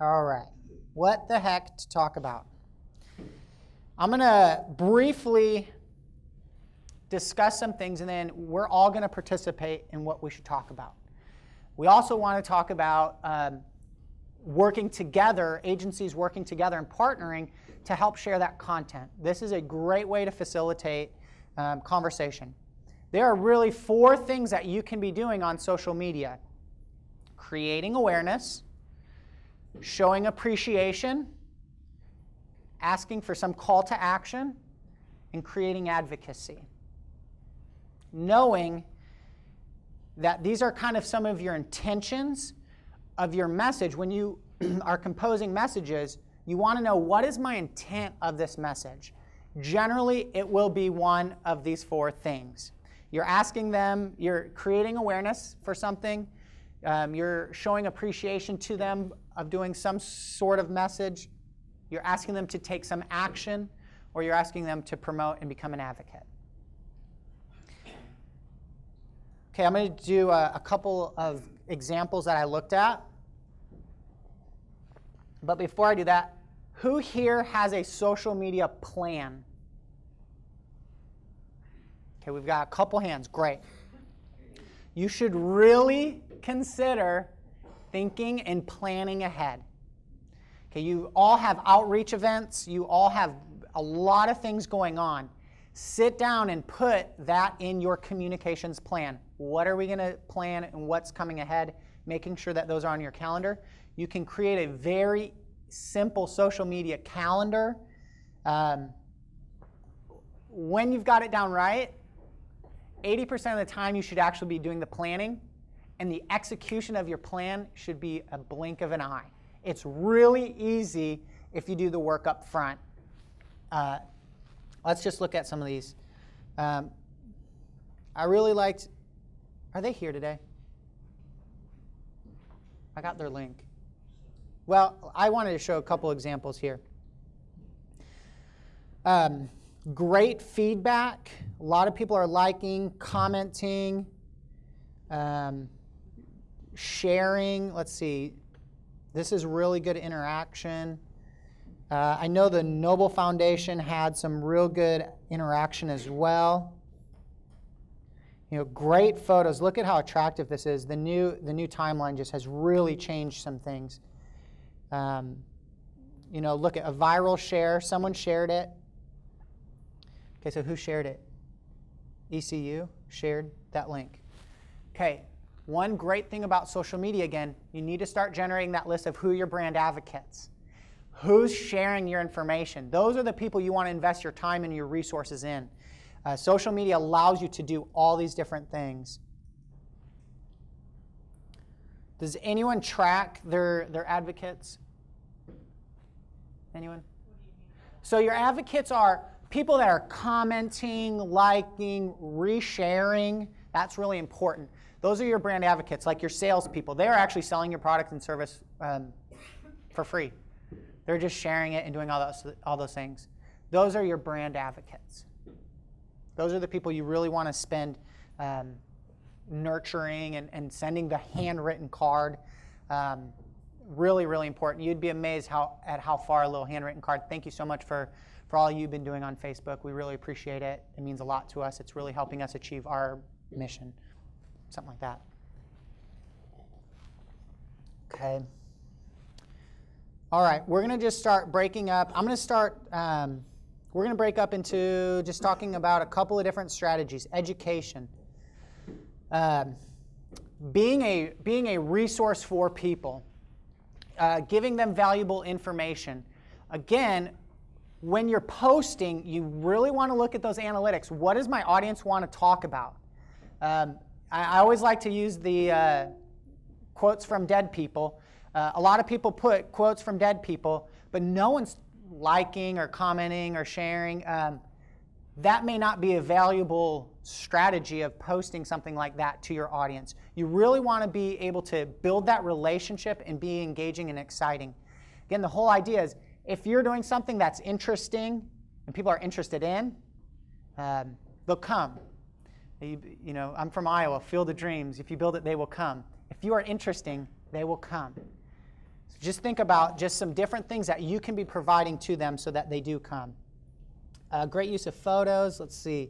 All right. What the heck to talk about? I'm going to briefly discuss some things, and then we're all going to participate in what we should talk about. We also want to talk about working together, agencies working together and partnering to help share that content. This is a great way to facilitate conversation. There are really 4 things that you can be doing on social media: creating awareness, showing appreciation, asking for some call to action, and creating advocacy. Knowing that these are kind of some of your intentions of your message. When you are composing messages, you want to know, what is my intent of this message? Generally, it will be one of these 4 things. You're asking them, you're creating awareness for something, you're showing appreciation to them of doing some sort of message, you're asking them to take some action, or you're asking them to promote and become an advocate. Okay, I'm going to do a couple of examples that I looked at. But before I do that, who here has a social media plan? Okay, we've got a couple hands. Great. You should really consider thinking and planning ahead. Okay, you all have outreach events. You all have a lot of things going on. Sit down and put that in your communications plan. What are we going to plan and what's coming ahead? Making sure that those are on your calendar. You can create a very simple social media calendar. When you've got it down right, 80% of the time you should actually be doing the planning, and the execution of your plan should be a blink of an eye. It's really easy if you do the work up front. Let's just look at some of these. I really liked, are they here today? I got their link. Well, I wanted to show a couple examples here. Great feedback. A lot of people are liking, commenting, sharing. Let's see. This is really good interaction. I know the Noble Foundation had some real good interaction as well. You know, great photos. Look at how attractive this is. The new timeline just has really changed some things. You know, look at a viral share. Someone shared it. Okay, so who shared it? ECU shared that link. Okay, one great thing about social media, again, you need to start generating that list of who are your brand advocates. Who's sharing your information? Those are the people you want to invest your time and your resources in. Social media allows you to do all these different things. Does anyone track their advocates? Anyone? So your advocates are people that are commenting, liking, resharing. That's really important. Those are your brand advocates, like your salespeople. They're actually selling your product and service for free. They're just sharing it and doing all those things. Those are your brand advocates. Those are the people you really want to spend nurturing and sending the handwritten card. Really, really important. You'd be amazed at how far a little handwritten card. Thank you so much for all you've been doing on Facebook. We really appreciate it. It means a lot to us. It's really helping us achieve our mission. Something like that. Okay. All right, we're going to just start breaking up. I'm going to start, we're going to break up into just talking about a couple of different strategies. Education. Being a resource for people. Giving them valuable information. Again, when you're posting, you really want to look at those analytics. What does my audience want to talk about? I always like to use the quotes from dead people. A lot of people put quotes from dead people, but no one's liking or commenting or sharing. That may not be a valuable strategy of posting something like that to your audience. You really want to be able to build that relationship and be engaging and exciting. Again, the whole idea is if you're doing something that's interesting and people are interested in, they'll come. You know, I'm from Iowa, Field of Dreams. If you build it, they will come. If you are interesting, they will come. So just think about just some different things that you can be providing to them so that they do come. Great use of photos. Let's see.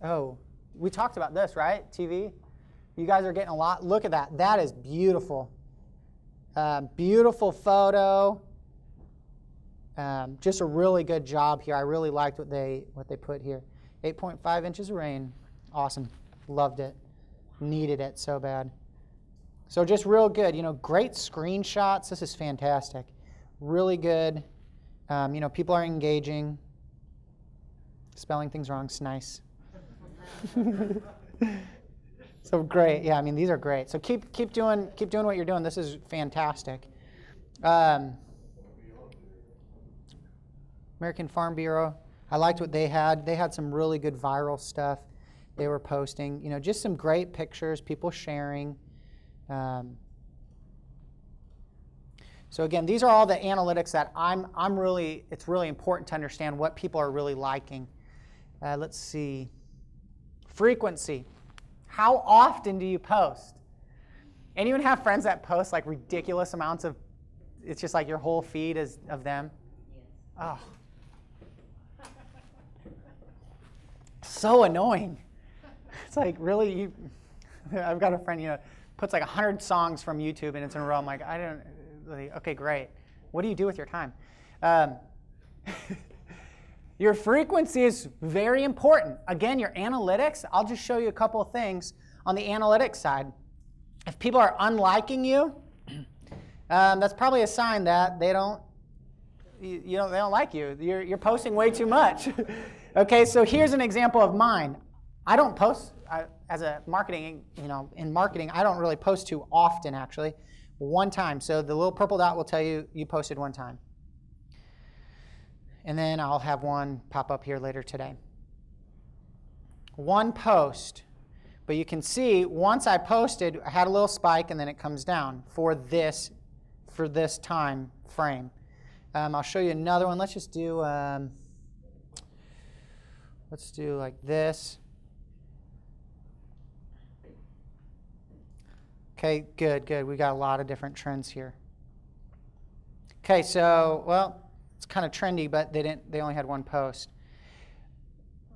Oh, we talked about this, right? TV. You guys are getting a lot. Look at that. That is beautiful. Beautiful photo. Just a really good job here. I really liked what they put here. 8.5 inches of rain. Awesome. Loved it. Needed it so bad. So just real good. Great screenshots. This is fantastic. Really good. People are engaging. Spelling things wrong is nice. So great. Yeah, these are great. So keep doing what you're doing. This is fantastic. American Farm Bureau. I liked what they had. They had some really good viral stuff they were posting. Just some great pictures, people sharing. So again, these are all the analytics that it's really important to understand what people are really liking. Let's see. Frequency. How often do you post? Anyone have friends that post like ridiculous amounts of, it's just like your whole feed is of them? Yes. Oh. So annoying. It's like, really, I've got a friend, puts like 100 songs from YouTube and it's in a row. I'm like, I don't, okay, great. What do you do with your time? Your frequency is very important. Again, your analytics, I'll just show you a couple of things on the analytics side. If people are unliking you, that's probably a sign that they don't like you. You're posting way too much. Okay, so here's an example of mine. I don't post as a marketing, in marketing, I don't really post too often actually. One time. So the little purple dot will tell you you posted one time. And then I'll have one pop up here later today. One post. But you can see once I posted, I had a little spike and then it comes down for this time frame. I'll show you another one. Let's just do like this. Okay, good. We got a lot of different trends here. Okay, so, well, it's kind of trendy, but they only had one post.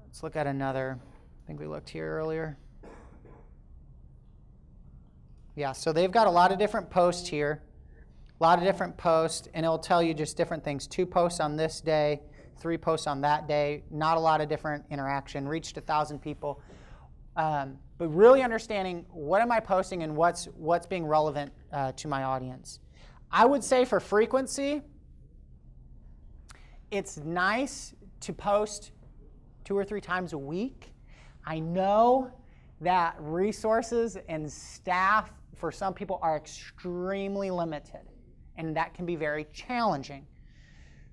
Let's look at another. I think we looked here earlier. Yeah, so they've got a lot of different posts here. A lot of different posts, and it'll tell you just different things. 2 posts on this day, 3 posts on that day. Not a lot of different interaction. Reached 1,000 people. But really understanding what am I posting and what's being relevant to my audience. I would say for frequency, it's nice to post 2 or 3 times a week. I know that resources and staff for some people are extremely limited, and that can be very challenging.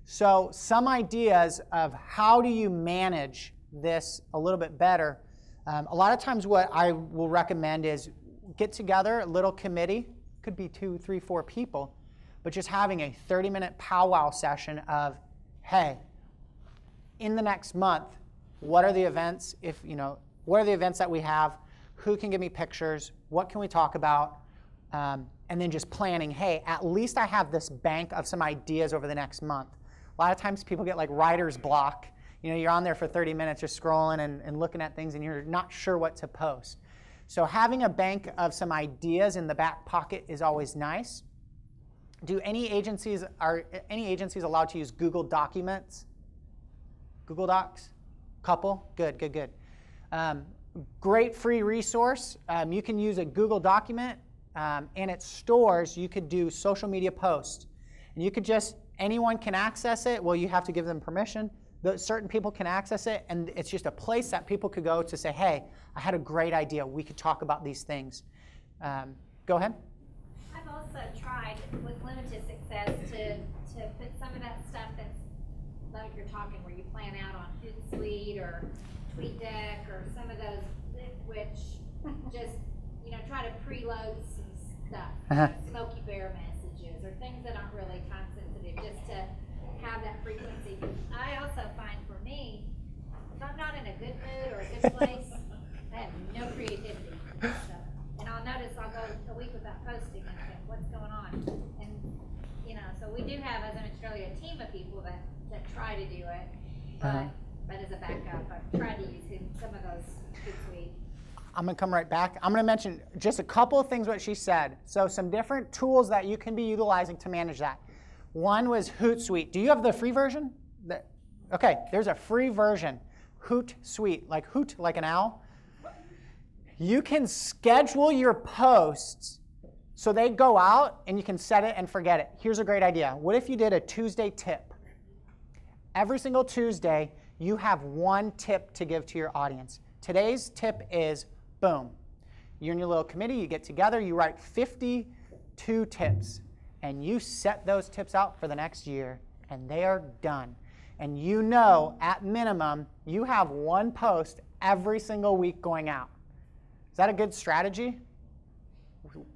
So some ideas of how do you manage this a little bit better. A lot of times what I will recommend is get together, a little committee, could be 2, 3, 4 people, but just having a 30-minute powwow session of, hey, in the next month, what are the events? What are the events that we have? Who can give me pictures? What can we talk about? And then just planning, hey, at least I have this bank of some ideas over the next month. A lot of times people get like writer's block. You're on there for 30 minutes just scrolling and looking at things and you're not sure what to post. So having a bank of some ideas in the back pocket is always nice. Are any agencies allowed to use Google Documents? Google Docs? Couple? Good. Great free resource. You can use a Google document and it stores, you could do social media posts. And you could anyone can access it. Well, you have to give them permission. Certain people can access it, and it's just a place that people could go to say, hey, I had a great idea. We could talk about these things. Go ahead. I've also tried, with limited success, to put some of that stuff that's like you're talking, where you plan out on Hootsuite or TweetDeck or some of those, which just, try to preload some stuff, Smoky Bear messages or things that aren't really time sensitive, just to have that frequency. I also find for me, if I'm not in a good mood or a good place, I have no creativity. And I'll notice I'll go a week So we do have, as an Australia, a team of people that try to do it, Uh-huh. but as a backup, I've tried to use some of those Hootsuite. I'm going to come right back. I'm going to mention just a couple of things what she said. So some different tools that you can be utilizing to manage that. One was Hootsuite. Do you have the free version? Okay, there's a free version, Hootsuite, like hoot, like an owl. You can schedule your posts so they go out and you can set it and forget it. Here's a great idea. What if you did a Tuesday tip? Every single Tuesday, you have one tip to give to your audience. Today's tip is, boom. You're in your little committee, you get together, you write 52 tips, and you set those tips out for the next year, and they are done. And you know, at minimum, you have one post every single week going out. Is that a good strategy?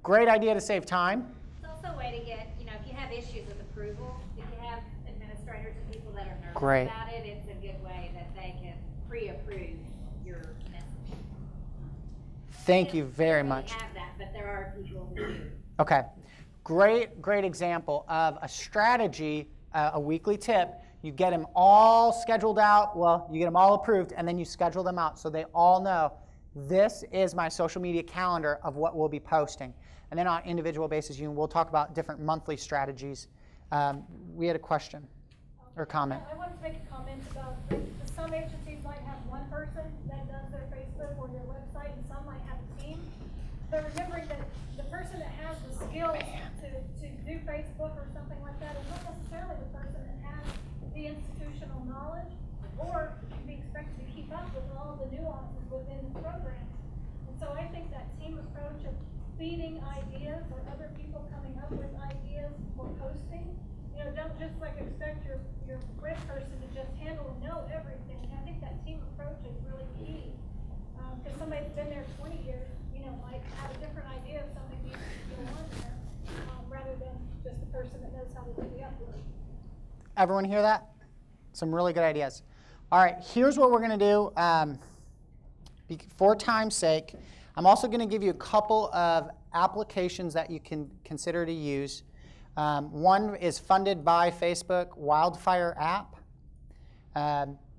Great idea to save time. It's also a way to get, if you have issues with approval, if you have administrators and people that are nervous Great. about it, it's a good way that they can pre-approve your message. Thank you very We much. don't have that, but there are people who do. Okay, great example of a strategy, a weekly tip. You get them all scheduled out, well, you get them all approved, and then you schedule them out so they all know this is my social media calendar of what we'll be posting. And then on an individual basis, we'll talk about different monthly strategies. We had a question or comment. I wanted to make a comment about some agencies might have one person that does their Facebook or their website, and some might have a team. But remembering that the person that has the skills to do Facebook or something like that is not necessarily the person that has the institutional knowledge or can be expected to keep up with all the nuances within the program. And so I think that team approach of feeding ideas or other people coming up with ideas for posting, don't just expect your web person to just handle and know everything. I think that team approach is really key. Because somebody that's been there 20 years, might have a different idea of something needs to go on there, rather than just the person that knows how to do the upload. Everyone hear that? Some really good ideas. All right, here's what we're going to do. For time's sake, I'm also going to give you a couple of applications that you can consider to use. One is funded by Facebook, Wildfire app.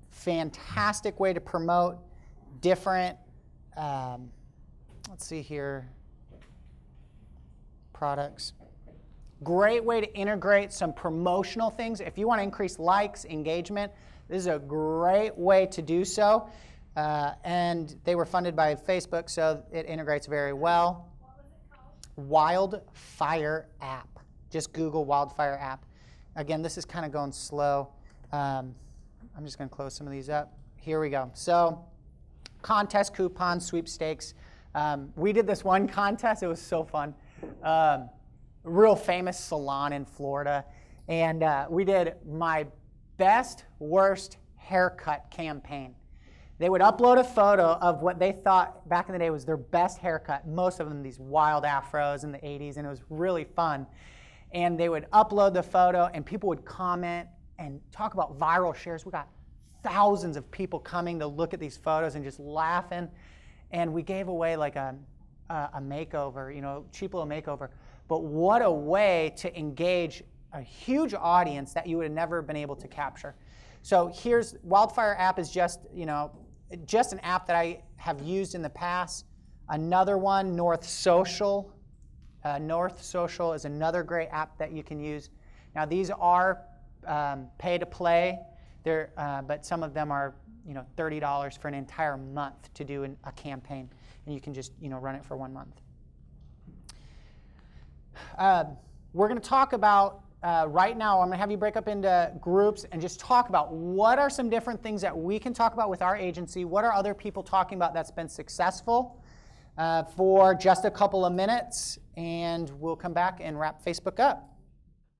Fantastic way to promote different, let's see here, products. Great way to integrate some promotional things. If you want to increase likes, engagement, this is a great way to do so. And they were funded by Facebook, so it integrates very well. What was it called? Wildfire app. Just Google Wildfire app. Again, this is kind of going slow. I'm just going to close some of these up. Here we go. So contest, coupons, sweepstakes. We did this one contest. It was so fun. Real famous salon in Florida. And we did my best, worst haircut campaign. They would upload a photo of what they thought back in the day was their best haircut. Most of them these wild afros in the 80s, and it was really fun. And they would upload the photo, and people would comment and talk about viral shares. We got thousands of people coming to look at these photos and just laughing. And we gave away like a makeover, cheap little makeover. But what a way to engage a huge audience that you would have never been able to capture. So here's Wildfire app is just an app that I have used in the past. Another one, North Social. North Social is another great app that you can use. Now these are pay to play, but some of them are $30 for an entire month to do a campaign, and you can just run it for 1 month. We're going to talk about right now. I'm going to have you break up into groups and just talk about what are some different things that we can talk about with our agency. What are other people talking about that's been successful for just a couple of minutes, and we'll come back and wrap Facebook up.